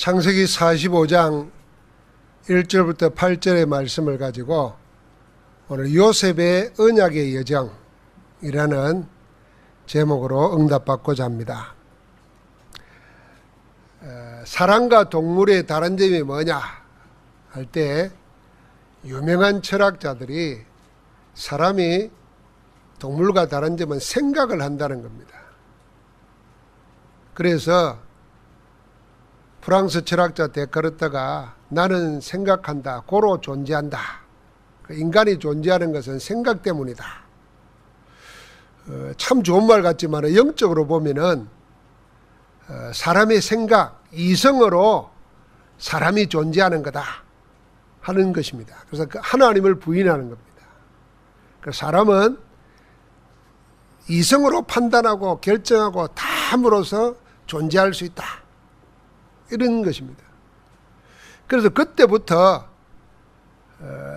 창세기 45장 1절부터 8절의 말씀을 가지고 오늘 요셉의 언약의 여정이라는 제목으로 응답받고자 합니다. 사람과 동물의 다른 점이 뭐냐 할 때 유명한 철학자들이 사람이 동물과 다른 점은 생각을 한다는 겁니다. 그래서 프랑스 철학자 데카르트가 나는 생각한다, 고로 존재한다. 인간이 존재하는 것은 생각 때문이다. 참 좋은 말 같지만 영적으로 보면은 사람의 생각, 이성으로 사람이 존재하는 거다 하는 것입니다. 그래서 하나님을 부인하는 겁니다. 사람은 이성으로 판단하고 결정하고 다 함으로써 존재할 수 있다. 이런 것입니다. 그래서 그때부터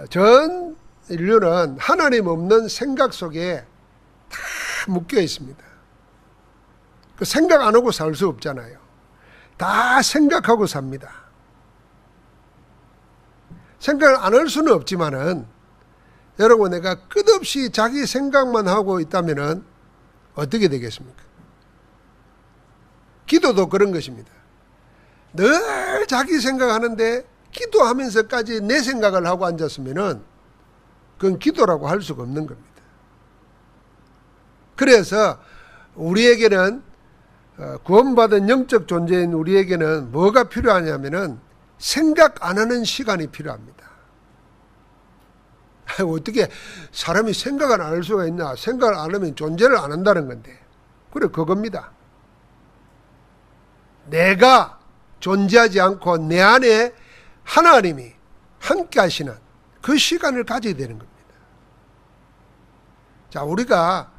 전 인류는 하나님 없는 생각 속에 다 묶여 있습니다. 그 생각 안 하고 살 수 없잖아요. 다 생각하고 삽니다. 생각을 안 할 수는 없지만은 여러분, 내가 끝없이 자기 생각만 하고 있다면은 어떻게 되겠습니까? 기도도 그런 것입니다. 늘 자기 생각하는데 기도하면서까지 내 생각을 하고 앉았으면은 그건 기도라고 할 수가 없는 겁니다. 그래서 우리에게는 구원받은 영적 존재인 우리에게는 뭐가 필요하냐면은 생각 안 하는 시간이 필요합니다. 어떻게 사람이 생각을 안 할 수가 있나? 생각을 안 하면 존재를 안 한다는 건데. 그래, 그겁니다. 내가 존재하지 않고 내 안에 하나님이 함께 하시는 그 시간을 가져야 되는 겁니다. 자, 우리가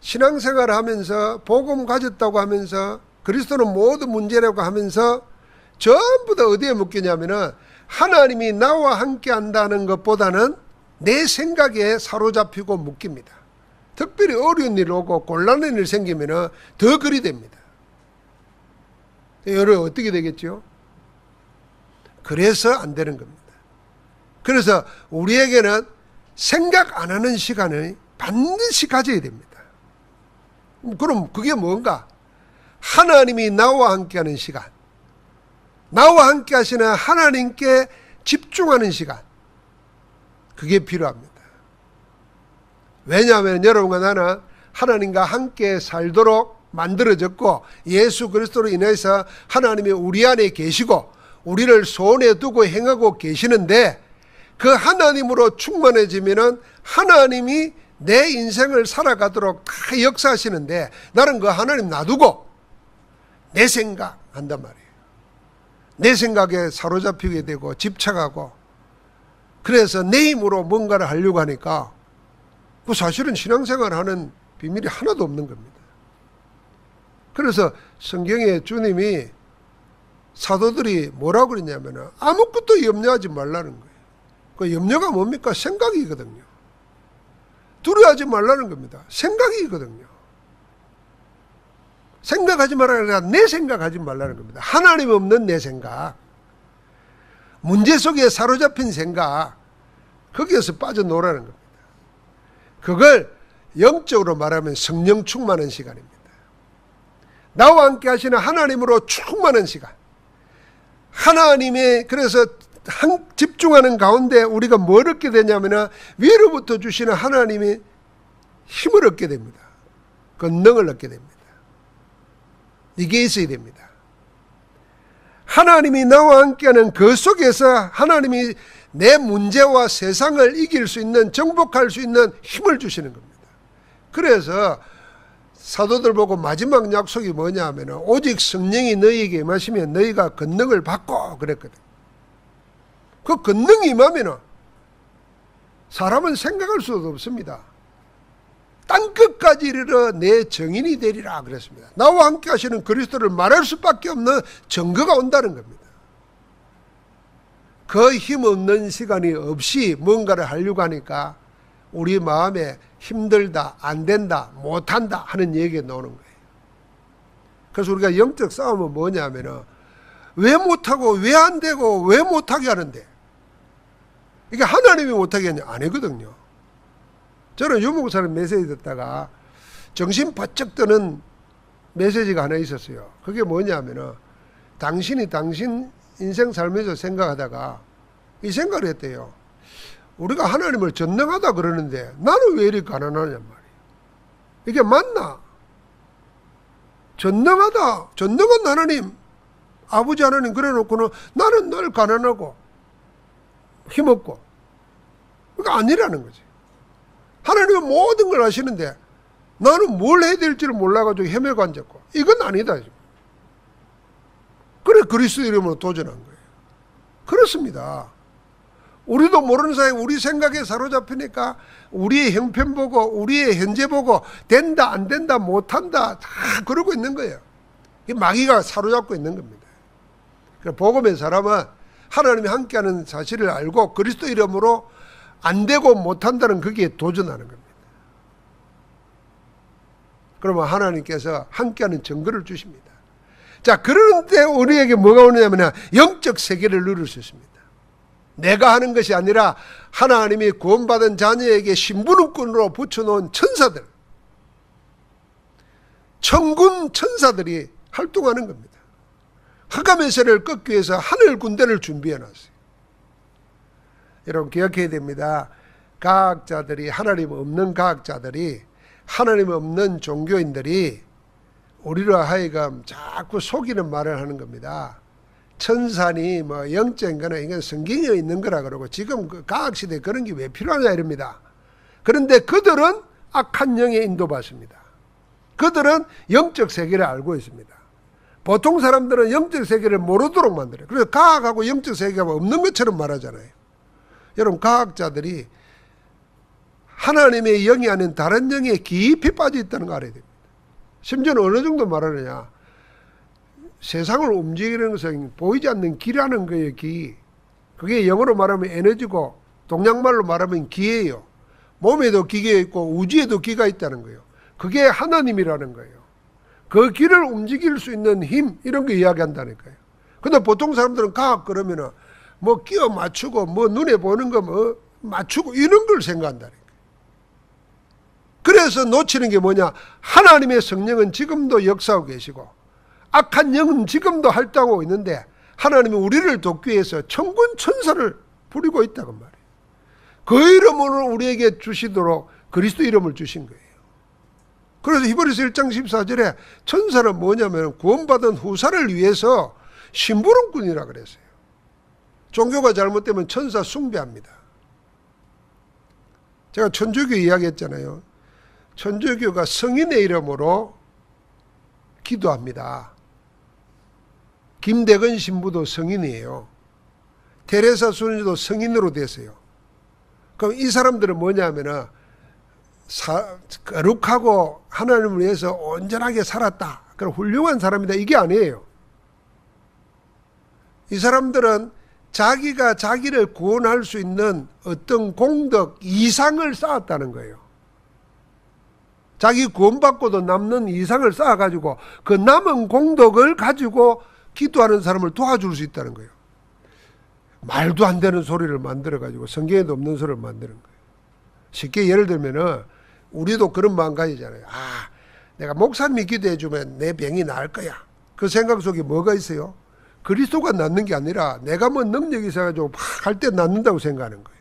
신앙생활을 하면서 복음 가졌다고 하면서 그리스도는 모든 문제라고 하면서 전부 다 어디에 묶이냐면은 하나님이 나와 함께 한다는 것보다는 내 생각에 사로잡히고 묶입니다. 특별히 어려운 일 오고 곤란한 일 생기면은 더 그리 됩니다. 여러분 어떻게 되겠죠? 그래서 안 되는 겁니다. 그래서 우리에게는 생각 안 하는 시간을 반드시 가져야 됩니다. 그럼 그게 뭔가? 하나님이 나와 함께하는 시간, 나와 함께 하시는 하나님께 집중하는 시간, 그게 필요합니다. 왜냐하면 여러분과 나는 하나님과 함께 살도록 만들어졌고 예수 그리스도로 인해서 하나님이 우리 안에 계시고 우리를 손에 두고 행하고 계시는데 그 하나님으로 충만해지면은 하나님이 내 인생을 살아가도록 다 역사하시는데 나는 그 하나님 놔두고 내 생각 한단 말이에요. 내 생각에 사로잡히게 되고 집착하고 그래서 내 힘으로 뭔가를 하려고 하니까 그 사실은 신앙생활을 하는 비밀이 하나도 없는 겁니다. 그래서 성경에 주님이 사도들이 뭐라고 그랬냐면 아무것도 염려하지 말라는 거예요. 그 염려가 뭡니까? 생각이거든요. 두려워하지 말라는 겁니다. 생각이거든요. 생각하지 말라는 게 내 생각하지 말라는 겁니다. 하나님 없는 내 생각, 문제 속에 사로잡힌 생각, 거기에서 빠져놀라는 겁니다. 그걸 영적으로 말하면 성령 충만한 시간입니다. 나와 함께 하시는 하나님으로 충만한 시간. 하나님의 그래서 집중하는 가운데 우리가 뭘 얻게 되냐면 위로부터 주시는 하나님의 힘을 얻게 됩니다. 권능을 얻게 됩니다. 이게 있어야 됩니다. 하나님이 나와 함께하는 그 속에서 하나님이 내 문제와 세상을 이길 수 있는, 정복할 수 있는 힘을 주시는 겁니다. 그래서 사도들 보고 마지막 약속이 뭐냐 하면 오직 성령이 너희에게 임하시면 너희가 권능을 받고 그랬거든. 그 권능이 임하면 사람은 생각할 수도 없습니다. 땅끝까지 이르러 내 정인이 되리라 그랬습니다. 나와 함께 하시는 그리스도를 말할 수밖에 없는 증거가 온다는 겁니다. 그 힘없는 시간이 없이 뭔가를 하려고 하니까 우리 마음에 힘들다, 안 된다, 못한다 하는 얘기가 나오는 거예요. 그래서 우리가 영적 싸움은 뭐냐면은 왜 못하고 왜 안 되고 왜 못하게 하는데, 이게 하나님이 못하게 하냐? 아니거든요. 저는 유목사님 메시지 듣다가 정신 바짝 드는 메시지가 하나 있었어요. 그게 뭐냐면은, 당신이 당신 인생 살면서 생각하다가 이 생각을 했대요. 우리가 하나님을 전능하다 그러는데 나는 왜 이렇게 가난하냔 말이에요. 이게 맞나? 전능하다, 전능한 하나님, 아버지 하나님 그래 놓고는 나는 늘 가난하고 힘없고, 그러니까 아니라는 거지. 하나님은 모든 걸 아시는데 나는 뭘 해야 될지를 몰라가지고 헤매고 앉았고, 이건 아니다. 그래 그리스도 이름으로 도전한 거예요. 그렇습니다. 우리도 모르는 사이에 우리 생각에 사로잡히니까 우리의 형편 보고 우리의 현재 보고 된다 안 된다 못한다 다 그러고 있는 거예요. 이 마귀가 사로잡고 있는 겁니다. 그래서 복음의 사람은 하나님이 함께하는 사실을 알고 그리스도 이름으로 안 되고 못한다는 거기에 도전하는 겁니다. 그러면 하나님께서 함께하는 증거를 주십니다. 자, 그런데 우리에게 뭐가 오느냐면 영적 세계를 누릴 수 있습니다. 내가 하는 것이 아니라 하나님이 구원받은 자녀에게 신부름꾼으로 붙여놓은 천사들, 천군 천사들이 활동하는 겁니다. 흑암의 세력을 꺾기 위해서 하늘 군대를 준비해놨어요. 여러분 기억해야 됩니다. 과학자들이, 하나님 없는 과학자들이, 하나님 없는 종교인들이 우리로 하여금 자꾸 속이는 말을 하는 겁니다. 천사니 뭐 영적인 거는 이건 성경에 있는 거라 그러고 지금 그 과학시대에 그런 게 왜 필요하냐 이럽니다. 그런데 그들은 악한 영에 인도받습니다. 그들은 영적 세계를 알고 있습니다. 보통 사람들은 영적 세계를 모르도록 만들어요. 그래서 과학하고 영적 세계가 없는 것처럼 말하잖아요. 여러분 과학자들이 하나님의 영이 아닌 다른 영에 깊이 빠져 있다는 거 알아야 됩니다. 심지어는 어느 정도 말하느냐, 세상을 움직이는 것은 보이지 않는 기라는 거예요. 기. 그게 영어로 말하면 에너지고 동양말로 말하면 기예요. 몸에도 기가 있고 우주에도 기가 있다는 거예요. 그게 하나님이라는 거예요. 그 기를 움직일 수 있는 힘, 이런 거 이야기한다니까요. 근데 보통 사람들은 과학 그러면은 뭐 끼워 맞추고 뭐 눈에 보는 거 뭐 맞추고 이런 걸 생각한다니까요. 그래서 놓치는 게 뭐냐, 하나님의 성령은 지금도 역사하고 계시고 악한 영은 지금도 활동하고 있는데 하나님이 우리를 돕기 위해서 천군 천사를 부리고 있다고 말이에요. 그 이름으로 우리에게 주시도록 그리스도 이름을 주신 거예요. 그래서 히브리서 1장 14절에 천사는 뭐냐면 구원받은 후사를 위해서 심부름꾼이라 그랬어요. 종교가 잘못되면 천사 숭배합니다. 제가 천주교 이야기했잖아요. 천주교가 성인의 이름으로 기도합니다. 김대건 신부도 성인이에요. 테레사 수녀도 성인으로 됐어요. 그럼 이 사람들은 뭐냐면은 거룩하고 하나님을 위해서 온전하게 살았다, 그럼 훌륭한 사람이다, 이게 아니에요. 이 사람들은 자기가 자기를 구원할 수 있는 어떤 공덕 이상을 쌓았다는 거예요. 자기 구원받고도 남는 이상을 쌓아가지고 그 남은 공덕을 가지고 기도하는 사람을 도와줄 수 있다는 거예요. 말도 안 되는 소리를 만들어가지고 성경에도 없는 소리를 만드는 거예요. 쉽게 예를 들면은 우리도 그런 마음가짐이잖아요. 아, 내가 목사님이 기도해주면 내 병이 나을 거야. 그 생각 속에 뭐가 있어요? 그리스도가 낫는 게 아니라 내가 뭐 능력이 있어가지고 막 할 때 낫는다고 생각하는 거예요.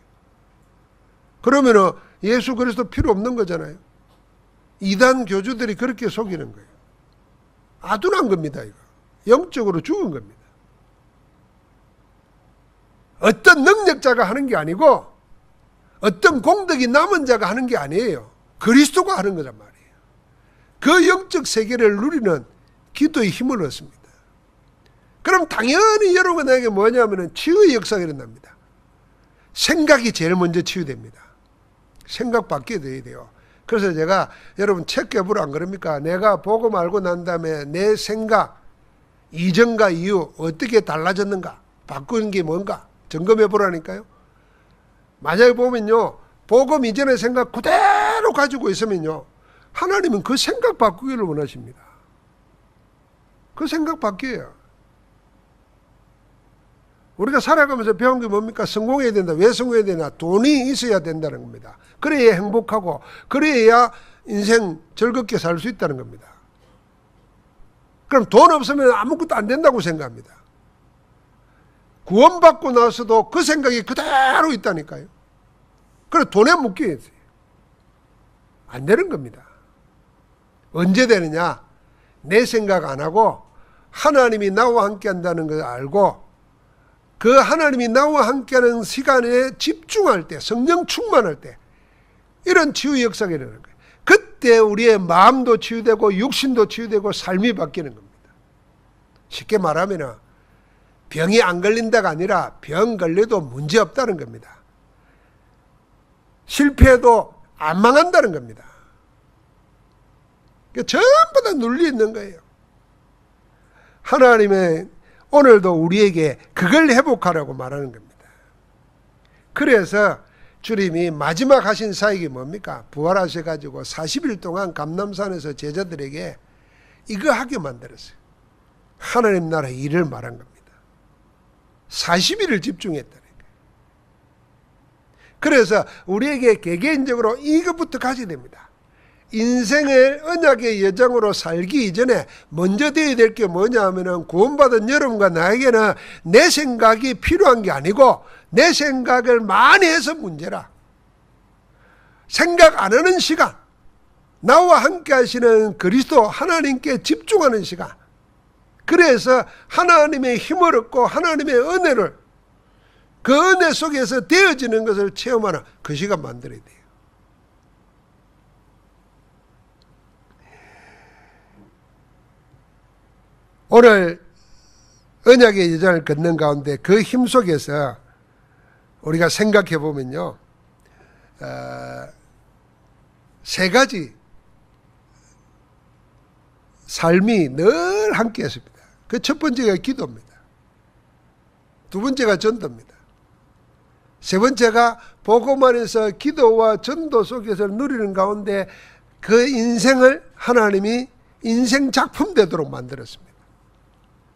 그러면은 예수 그리스도 필요 없는 거잖아요. 이단 교주들이 그렇게 속이는 거예요. 아둔한 겁니다, 이거. 영적으로 죽은 겁니다. 어떤 능력자가 하는 게 아니고 어떤 공덕이 남은 자가 하는 게 아니에요. 그리스도가 하는 거란 말이에요. 그 영적 세계를 누리는 기도의 힘을 얻습니다. 그럼 당연히 여러분에게 뭐냐면 치유의 역사가 일어납니다. 생각이 제일 먼저 치유됩니다. 생각 바뀌어야 돼요. 그래서 제가 여러분 체크해보라 안 그럽니까? 내가 복음 알고 난 다음에 내 생각 이전과 이후 어떻게 달라졌는가, 바꾸는 게 뭔가 점검해보라니까요. 만약에 보면요, 복음 이전의 생각 그대로 가지고 있으면요, 하나님은 그 생각 바꾸기를 원하십니다. 그 생각 바뀌어요. 우리가 살아가면서 배운 게 뭡니까? 성공해야 된다. 왜 성공해야 되나? 돈이 있어야 된다는 겁니다. 그래야 행복하고 그래야 인생 즐겁게 살 수 있다는 겁니다. 그럼 돈 없으면 아무것도 안 된다고 생각합니다. 구원받고 나서도 그 생각이 그대로 있다니까요. 그래서 돈에 묶여 있어요. 안 되는 겁니다. 언제 되느냐? 내 생각 안 하고 하나님이 나와 함께 한다는 걸 알고 그 하나님이 나와 함께하는 시간에 집중할 때, 성령 충만할 때 이런 치유 역사가 일어나는 거예요. 그때 우리의 마음도 치유되고 육신도 치유되고 삶이 바뀌는 겁니다. 쉽게 말하면 병이 안 걸린다가 아니라 병 걸려도 문제없다는 겁니다. 실패해도 안 망한다는 겁니다. 전부 다 눌려 있는 거예요. 하나님의 오늘도 우리에게 그걸 회복하라고 말하는 겁니다. 그래서 주님이 마지막 하신 사역이 뭡니까? 부활하셔가지고 40일 동안 감람산에서 제자들에게 이거 하게 만들었어요. 하나님 나라 일을 말한 겁니다. 40일을 집중했다는 거예요. 그래서 우리에게 개개인적으로 이것부터 가져야 됩니다. 인생의 언약의 여정으로 살기 이전에 먼저 되어야 될 게 뭐냐 하면은 구원받은 여러분과 나에게는 내 생각이 필요한 게 아니고 내 생각을 많이 해서 문제라. 생각 안 하는 시간, 나와 함께 하시는 그리스도 하나님께 집중하는 시간, 그래서 하나님의 힘을 얻고 하나님의 은혜를 그 은혜 속에서 되어지는 것을 체험하는 그 시간 만들어야 돼요. 오늘 언약의 여정을 걷는 가운데 그 힘 속에서 우리가 생각해 보면요, 세 가지 삶이 늘 함께 했습니다. 그 첫 번째가 기도입니다. 두 번째가 전도입니다. 세 번째가 복음 안에서 기도와 전도 속에서 누리는 가운데 그 인생을 하나님이 인생 작품 되도록 만들었습니다.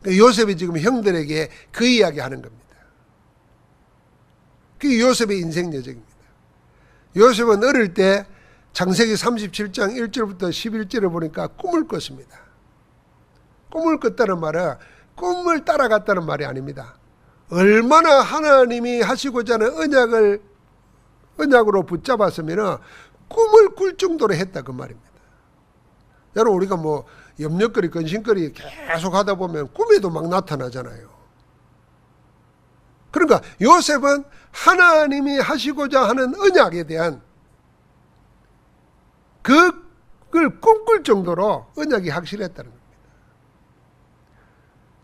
요셉이 지금 형들에게 그 이야기 하는 겁니다. 그게 요셉의 인생 여정입니다. 요셉은 어릴 때 창세기 37장 1절부터 11절을 보니까 꿈을 꿨습니다. 꿈을 꿨다는 말은 꿈을 따라갔다는 말이 아닙니다. 얼마나 하나님이 하시고자 하는 언약으로 붙잡았으면 꿈을 꿀 정도로 했다 그 말입니다. 여러분 우리가 뭐 염려거리 근심거리 계속 하다 보면 꿈에도 막 나타나잖아요. 그러니까 요셉은 하나님이 하시고자 하는 언약에 대한 그걸 꿈꿀 정도로 언약이 확실했다는 겁니다.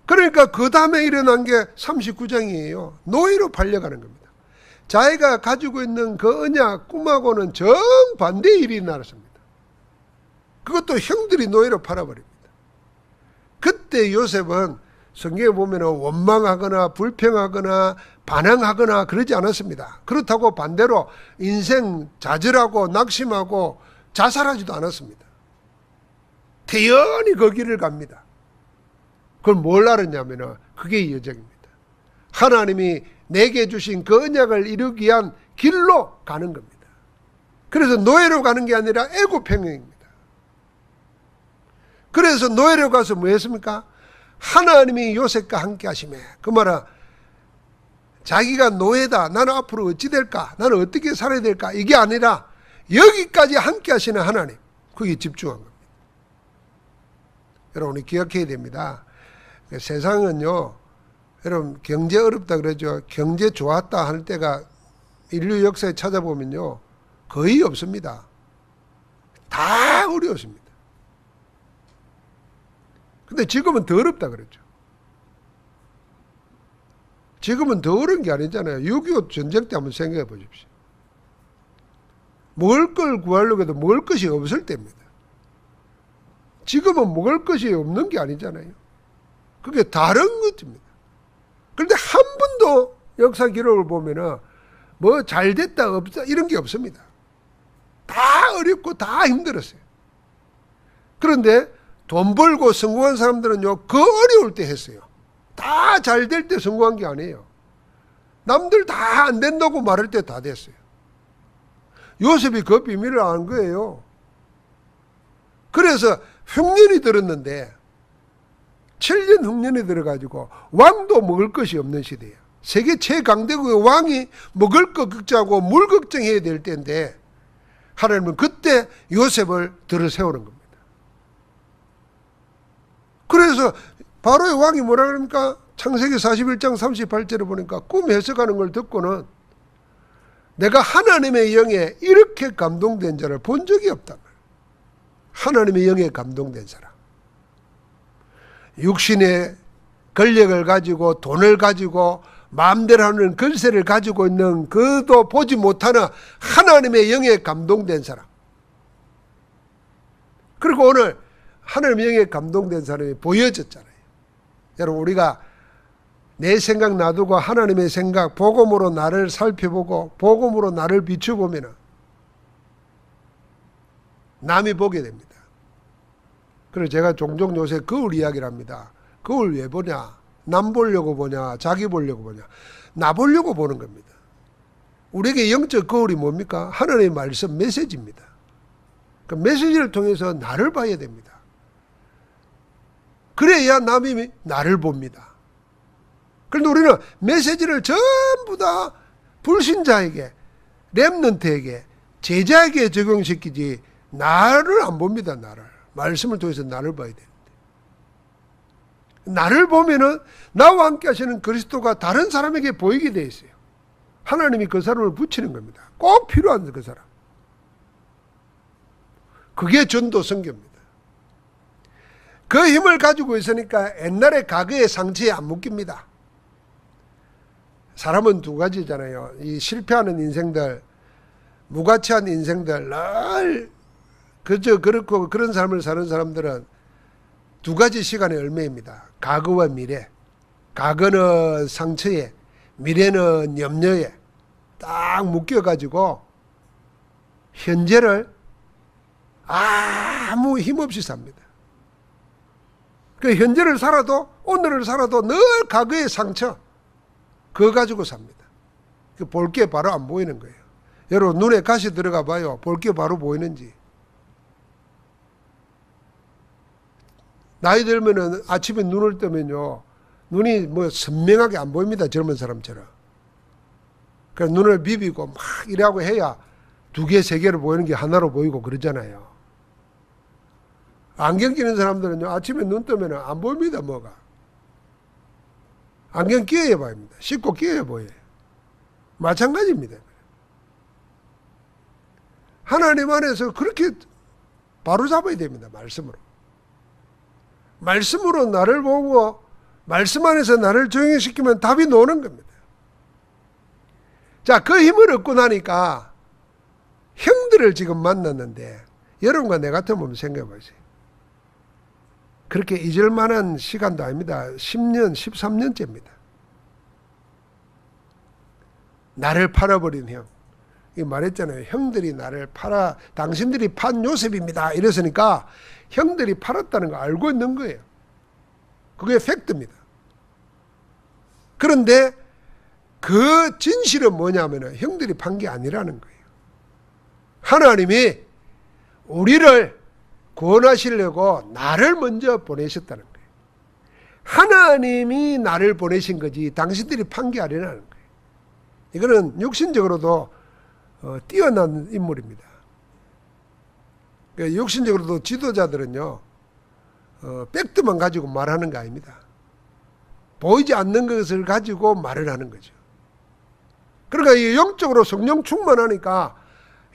그러니까 그 다음에 일어난 게 39장이에요. 노예로 팔려가는 겁니다. 자기가 가지고 있는 그 언약 꿈하고는 정반대의 일이 일어났습니다. 그것도 형들이 노예로 팔아버립니다. 그때 요셉은 성경에 보면 원망하거나 불평하거나 반항하거나 그러지 않았습니다. 그렇다고 반대로 인생 좌절하고 낙심하고 자살하지도 않았습니다. 태연히 그 길을 갑니다. 그걸 뭘 알았냐면 그게 여정입니다. 하나님이 내게 주신 그 언약을 이루기 위한 길로 가는 겁니다. 그래서 노예로 가는 게 아니라 애고평행입니다. 그래서 노예로 가서 뭐 했습니까? 하나님이 요셉과 함께 하시매. 그 말은 자기가 노예다. 나는 앞으로 어찌 될까? 나는 어떻게 살아야 될까? 이게 아니라 여기까지 함께 하시는 하나님. 거기에 집중한 겁니다. 여러분이 기억해야 됩니다. 세상은요, 여러분 경제 어렵다 그러죠. 경제 좋았다 하는 때가 인류 역사에 찾아보면요 거의 없습니다. 다 어려웠습니다. 근데 지금은 더 어렵다 그랬죠. 지금은 더 어려운 게 아니잖아요. 6.25 전쟁 때 한번 생각해 보십시오. 먹을 걸 구하려고 해도 먹을 것이 없을 때입니다. 지금은 먹을 것이 없는 게 아니잖아요. 그게 다른 것입니다. 그런데 한 번도 역사 기록을 보면은 뭐 잘됐다 없다 이런 게 없습니다. 다 어렵고 다 힘들었어요. 그런데 돈 벌고 성공한 사람들은요 그 어려울 때 했어요. 다 잘 될 때 성공한 게 아니에요. 남들 다 안 된다고 말할 때 다 됐어요. 요셉이 그 비밀을 안 거예요. 그래서 흉년이 들었는데 7년 흉년이 들어가지고 왕도 먹을 것이 없는 시대예요. 세계 최강대국의 왕이 먹을 것 걱정하고 물 걱정해야 될 때인데 하나님은 그때 요셉을 들어 세우는 겁니다. 그래서 바로의 왕이 뭐라 그럽니까? 창세기 41장 38절에 보니까 꿈 해석하는 걸 듣고는 내가 하나님의 영에 이렇게 감동된 자를 본 적이 없단 말이에요. 하나님의 영에 감동된 사람. 육신의 권력을 가지고 돈을 가지고 마음대로 하는 권세를 가지고 있는 그도 보지 못하는 하나님의 영에 감동된 사람. 그리고 오늘 하나님의 영에 감동된 사람이 보여졌잖아요. 여러분, 우리가 내 생각 놔두고 하나님의 생각, 복음으로 나를 살펴보고 복음으로 나를 비춰보면 남이 보게 됩니다. 그래서 제가 종종 요새 거울 이야기를 합니다. 거울 왜 보냐? 남 보려고 보냐? 자기 보려고 보냐? 나 보려고 보는 겁니다. 우리에게 영적 거울이 뭡니까? 하나님의 말씀 메시지입니다. 그 메시지를 통해서 나를 봐야 됩니다. 그래야 남이 나를 봅니다. 그런데 우리는 메시지를 전부 다 불신자에게, 렘넌트에게, 제자에게 적용시키지 나를 안 봅니다. 나를. 말씀을 통해서 나를 봐야 되는데. 나를 보면은 나와 함께 하시는 그리스도가 다른 사람에게 보이게 돼 있어요. 하나님이 그 사람을 붙이는 겁니다. 꼭 필요한 그 사람. 그게 전도 선교입니다. 그 힘을 가지고 있으니까 옛날에 과거의 상처에 안 묶입니다. 사람은 두 가지잖아요. 이 실패하는 인생들, 무가치한 인생들, 늘 그저 그렇고 그런 삶을 사는 사람들은 두 가지 시간의 열매입니다. 과거와 미래. 과거는 상처에, 미래는 염려에 딱 묶여가지고 현재를 아무 힘없이 삽니다. 그 현재를 살아도, 오늘을 살아도 늘 과거의 상처, 그거 가지고 삽니다. 볼 게 바로 안 보이는 거예요. 여러분, 눈에 가시 들어가 봐요. 볼 게 바로 보이는지. 나이 들면은 아침에 눈을 뜨면요, 눈이 뭐 선명하게 안 보입니다. 젊은 사람처럼. 그래서 눈을 비비고 막 이래하고 해야 두 개, 세 개를 보이는 게 하나로 보이고 그러잖아요. 안경 끼는 사람들은요, 아침에 눈 뜨면 안 보입니다, 뭐가. 안경 끼어야 보입니다. 씻고 끼어야 보여요. 마찬가지입니다. 하나님 안에서 그렇게 바로 잡아야 됩니다. 말씀으로. 말씀으로 나를 보고 말씀 안에서 나를 적용시키면 답이 나오는 겁니다. 자, 그 힘을 얻고 나니까 형들을 지금 만났는데 여러분과 내 같으면 생각해 보세요. 그렇게 잊을 만한 시간도 아닙니다. 10년, 13년째입니다. 나를 팔아버린 형. 이 말했잖아요. 형들이 나를 팔아, 당신들이 판 요셉입니다. 이랬으니까 형들이 팔았다는 거 알고 있는 거예요. 그게 팩트입니다. 그런데 그 진실은 뭐냐면 형들이 판 게 아니라는 거예요. 하나님이 우리를 구원하시려고 나를 먼저 보내셨다는 거예요. 하나님이 나를 보내신 거지 당신들이 판 게 아니라는 거예요. 이거는 육신적으로도 뛰어난 인물입니다. 육신적으로도 지도자들은요, 팩트만 가지고 말하는 거 아닙니다. 보이지 않는 것을 가지고 말을 하는 거죠. 그러니까 영적으로 성령 충만하니까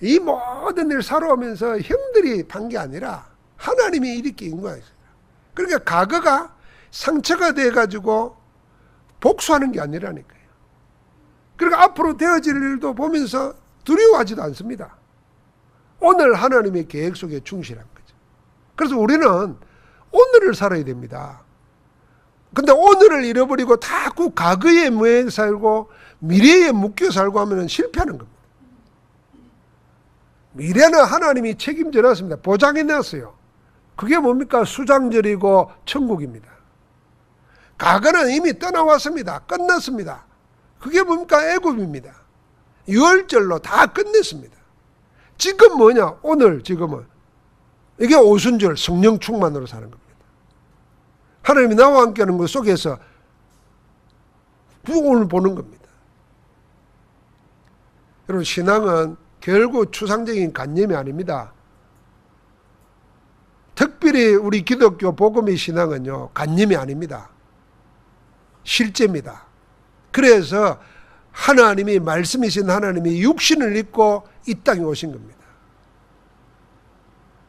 이 모든 일을 살아오면서 형들이 판 게 아니라 하나님이 이렇게 인도하셨어요. 그러니까 과거가 상처가 돼가지고 복수하는 게 아니라니까요. 그러니까 앞으로 되어질 일도 보면서 두려워하지도 않습니다. 오늘 하나님의 계획 속에 충실한 거죠. 그래서 우리는 오늘을 살아야 됩니다. 근데 오늘을 잃어버리고 자꾸 과거에 묻혀 살고 미래에 묶여 살고 하면 실패하는 겁니다. 미래는 하나님이 책임져 놨습니다. 보장해 놨어요. 그게 뭡니까? 수장절이고 천국입니다. 과거는 이미 떠나왔습니다. 끝났습니다. 그게 뭡니까? 애굽입니다. 유월절로 다 끝냈습니다. 지금 뭐냐? 오늘 지금은 이게 오순절 성령 충만으로 사는 겁니다. 하나님이 나와 함께하는 것 속에서 부흥을 보는 겁니다. 여러분, 신앙은 결국 추상적인 관념이 아닙니다. 특별히 우리 기독교 복음의 신앙은요, 관념이 아닙니다. 실제입니다. 그래서 하나님이, 말씀이신 하나님이 육신을 입고 이 땅에 오신 겁니다.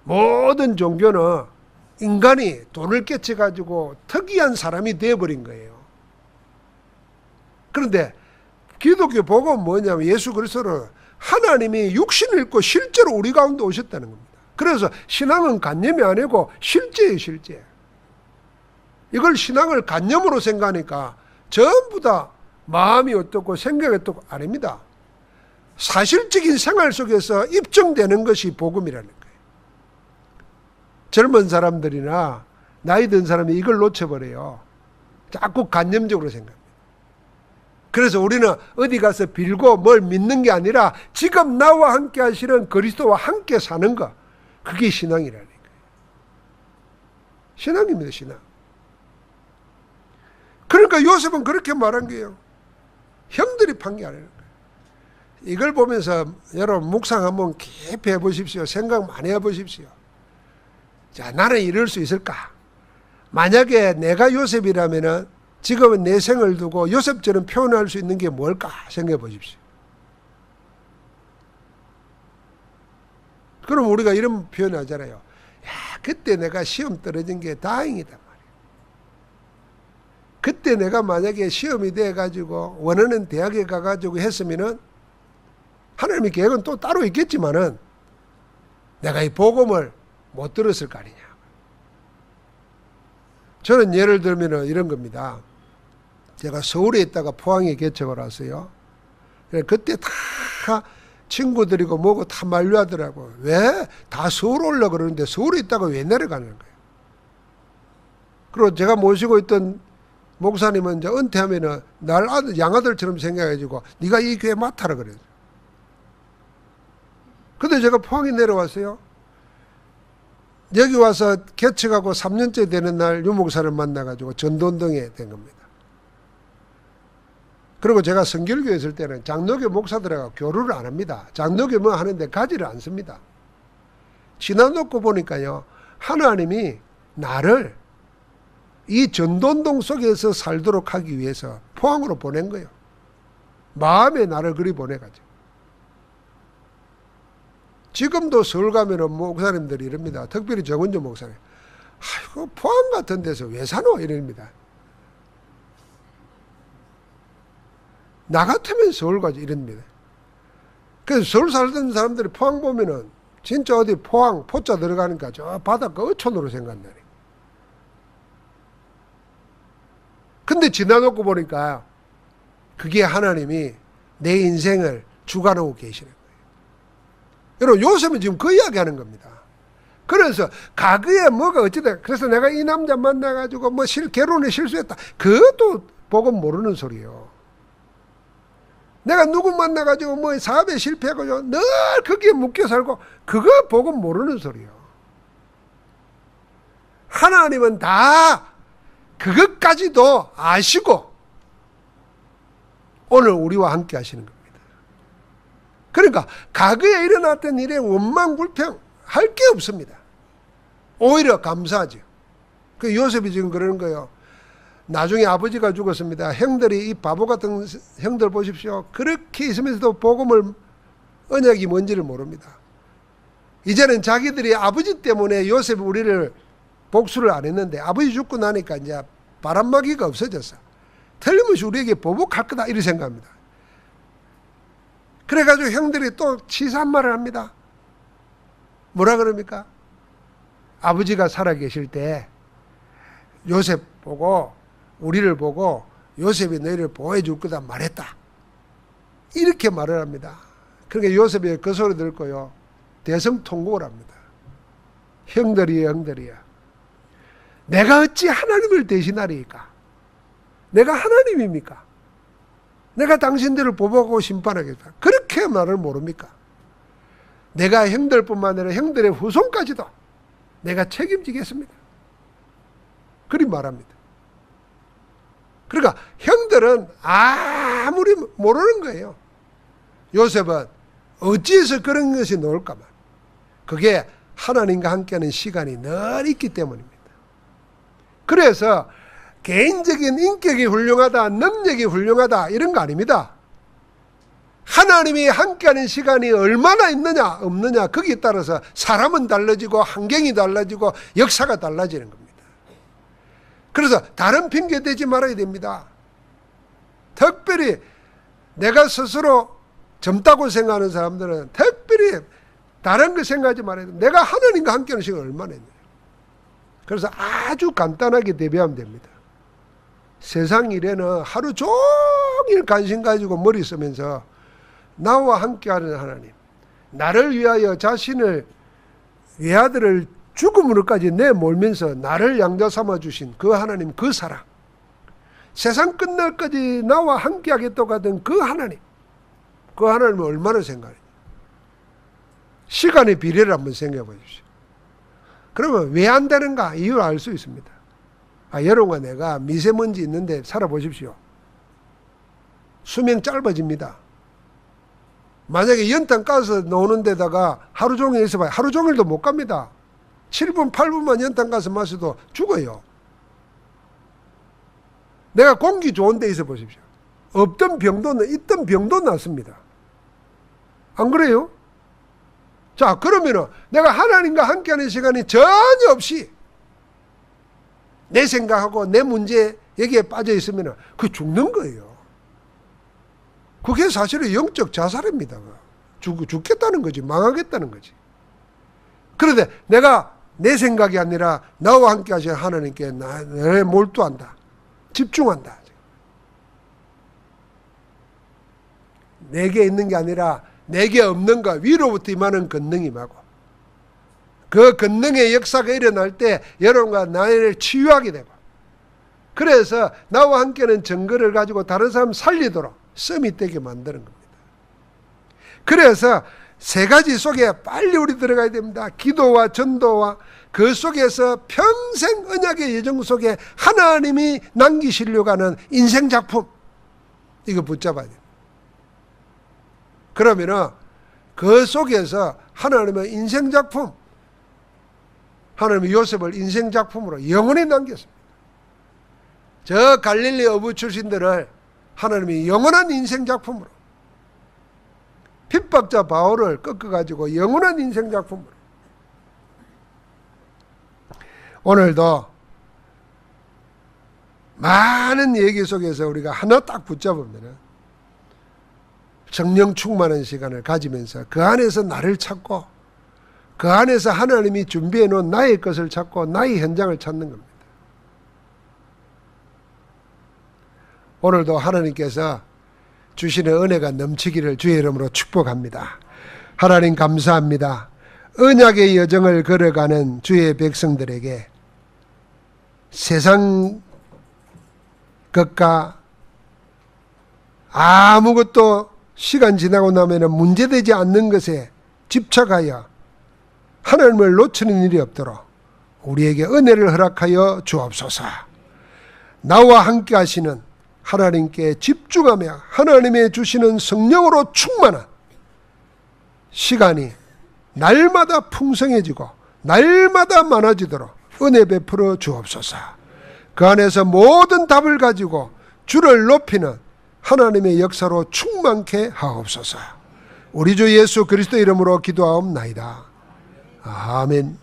모든 종교는 인간이 돈을 깨쳐가지고 특이한 사람이 되어버린 거예요. 그런데 기독교 복음은 뭐냐면 예수 그리스도는 하나님이 육신을 입고 실제로 우리 가운데 오셨다는 겁니다. 그래서 신앙은 관념이 아니고 실제예요, 실제. 이걸 신앙을 관념으로 생각하니까 전부 다 마음이 어떻고 생각이 어떻고 아닙니다. 사실적인 생활 속에서 입증되는 것이 복음이라는 거예요. 젊은 사람들이나 나이 든 사람이 이걸 놓쳐버려요. 자꾸 관념적으로 생각합니다. 그래서 우리는 어디 가서 빌고 뭘 믿는 게 아니라 지금 나와 함께 하시는 그리스도와 함께 사는 것, 그게 신앙이라는 거예요. 신앙입니다, 신앙. 그러니까 요셉은 그렇게 말한 거예요. 형들이 판 게 아니라는 거예요. 이걸 보면서 여러분 묵상 한번 깊이 해보십시오. 생각 많이 해보십시오. 자, 나는 이럴 수 있을까? 만약에 내가 요셉이라면은 지금은 내 생을 두고 요셉처럼 표현할 수 있는 게 뭘까 생각해 보십시오. 그럼 우리가 이런 표현 하잖아요. 야, 그때 내가 시험 떨어진 게 다행이다 말이야. 그때 내가 만약에 시험이 돼가지고 원하는 대학에 가가지고 했으면은 하나님의 계획은 또 따로 있겠지만은 내가 이 복음을 못 들었을 거 아니냐. 저는 예를 들면 이런 겁니다. 제가 서울에 있다가 포항에 개척을 왔어요. 그때 다 친구들이고 뭐고 다 만류하더라고요. 왜? 다 서울 올라 그러는데 서울에 있다가 왜 내려가는 거예요? 그리고 제가 모시고 있던 목사님은 이제 은퇴하면은 날 아들, 양아들처럼 생각해가지고 네가 이 교회 맡아라 그래요. 근데 제가 포항에 내려왔어요. 여기 와서 개척하고 3년째 되는 날 유 목사를 만나가지고 전도운동에 된 겁니다. 그리고 제가 성결교회 있을 때는 장로교 목사들하고 교류를 안 합니다. 장로교 뭐 하는데 가지를 않습니다. 지나놓고 보니까요, 하나님이 나를 이 전도운동 속에서 살도록 하기 위해서 포항으로 보낸 거예요. 마음에 나를 그리 보내가지고. 지금도 서울 가면은 목사님들이 이럽니다. 특별히 정은조 목사님. 아이고, 포항 같은 데서 왜 사노? 이럽니다. 나 같으면 서울 가지 이럽니다. 그래서 서울 살던 사람들이 포항 보면은 진짜 어디 포항, 포자 들어가니까 저 바닷가 어촌으로 생각나네. 근데 지나놓고 보니까 그게 하나님이 내 인생을 주관하고 계시는 거예요. 여러분, 요셉은 지금 그 이야기 하는 겁니다. 그래서 과거에 뭐가 어찌됐다. 그래서 내가 이 남자 만나가지고 뭐 결혼에 실수했다. 그것도 복음 모르는 소리예요. 내가 누구 만나가지고 뭐 사업에 실패하고 늘 거기에 묶여 살고 그거 복음 모르는 소리예요. 하나님은 다 그것까지도 아시고 오늘 우리와 함께 하시는 겁니다. 그러니까 과거에 일어났던 일에 원망불평 할 게 없습니다. 오히려 감사하죠. 그 요셉이 지금 그러는 거예요. 나중에 아버지가 죽었습니다. 형들이 이 바보 같은 형들 보십시오. 그렇게 있으면서도 복음을, 언약이 뭔지를 모릅니다. 이제는 자기들이 아버지 때문에 요셉이 우리를 복수를 안 했는데 아버지 죽고 나니까 이제 바람막이가 없어졌어. 틀림없이 우리에게 보복할 거다 이렇게 생각합니다. 그래가지고 형들이 또 치사한 말을 합니다. 뭐라 그럽니까? 아버지가 살아계실 때 요셉 보고 우리를 보고 요셉이 너희를 보호해 줄 거다 말했다. 이렇게 말을 합니다. 그러니까 요셉이 그 소리 듣고요, 대성통곡을 합니다. 형들이여, 형들이여, 내가 어찌 하나님을 대신하리이까? 내가 하나님입니까? 내가 당신들을 보복하고 심판하겠다. 그렇게 말을 모릅니까? 내가 형들뿐만 아니라 형들의 후손까지도 내가 책임지겠습니다. 그리 말합니다. 그러니까 형들은 아무리 모르는 거예요. 요셉은 어찌해서 그런 것이 나올까만. 그게 하나님과 함께하는 시간이 늘 있기 때문입니다. 그래서 개인적인 인격이 훌륭하다, 능력이 훌륭하다 이런 거 아닙니다. 하나님이 함께하는 시간이 얼마나 있느냐 없느냐 거기에 따라서 사람은 달라지고 환경이 달라지고 역사가 달라지는 겁니다. 그래서 다른 핑계 대지 말아야 됩니다. 특별히 내가 스스로 젊다고 생각하는 사람들은 특별히 다른 거 생각하지 말아야 됩니다. 내가 하나님과 함께하는 시간이 얼마나 있느냐. 그래서 아주 간단하게 대비하면 됩니다. 세상 일에는 하루 종일 관심 가지고 머리 쓰면서 나와 함께하는 하나님, 나를 위하여 자신을 외아들을 죽음으로까지 내몰면서 나를 양자 삼아주신 그 하나님, 그 사랑, 세상 끝날까지 나와 함께하겠다고 하던 그 하나님, 그 하나님을 얼마나 생각해요? 시간의 비례를 한번 생각해 보십시오. 그러면 왜 안 되는가 이유를 알 수 있습니다. 여러분과 내가 미세먼지 있는데 살아보십시오. 수명 짧아집니다. 만약에 연탄가스 나오는 데다가 하루 종일 있어봐요. 하루 종일도 못 갑니다. 7분, 8분만 연탄가스 마셔도 죽어요. 내가 공기 좋은 데 있어 보십시오. 없던 병도, 있던 병도 낫습니다. 안 그래요? 자, 그러면은 내가 하나님과 함께하는 시간이 전혀 없이 내 생각하고 내 문제 여기에 빠져 있으면 그 죽는 거예요. 그게 사실은 영적 자살입니다. 죽겠다는 거지, 망하겠다는 거지. 그런데 내가 내 생각이 아니라 나와 함께 하신 하나님께 나에 몰두한다. 집중한다. 내게 있는 게 아니라 내게 없는 것, 위로부터 임하는 권능이 임하고 그 권능의 역사가 일어날 때 여러분과 나를 치유하게 되고 그래서 나와 함께는 증거를 가지고 다른 사람 살리도록 썸이 되게 만드는 겁니다. 그래서 세 가지 속에 빨리 우리 들어가야 됩니다. 기도와 전도와 그 속에서 평생 언약의 예정 속에 하나님이 남기시려고 하는 인생 작품, 이거 붙잡아야 돼요. 그러면은 그 속에서 하나님의 인생 작품, 하나님이 요셉을 인생 작품으로 영원히 남겼습니다. 저 갈릴리 어부 출신들을 하나님이 영원한 인생 작품으로, 핍박자 바울을 꺾어가지고 영원한 인생 작품으로. 오늘도 많은 얘기 속에서 우리가 하나 딱 붙잡으면 성령 충만한 시간을 가지면서 그 안에서 나를 찾고 그 안에서 하나님이 준비해 놓은 나의 것을 찾고 나의 현장을 찾는 겁니다. 오늘도 하나님께서 주시는 은혜가 넘치기를 주의 이름으로 축복합니다. 하나님 감사합니다. 언약의 여정을 걸어가는 주의 백성들에게 세상 것과 아무것도 시간 지나고 나면 문제되지 않는 것에 집착하여 하나님을 놓치는 일이 없도록 우리에게 은혜를 허락하여 주옵소서. 나와 함께 하시는 하나님께 집중하며 하나님의 주시는 성령으로 충만한 시간이 날마다 풍성해지고 날마다 많아지도록 은혜 베풀어 주옵소서. 그 안에서 모든 답을 가지고 주를 높이는 하나님의 역사로 충만케 하옵소서. 우리 주 예수 그리스도 이름으로 기도하옵나이다. 아멘.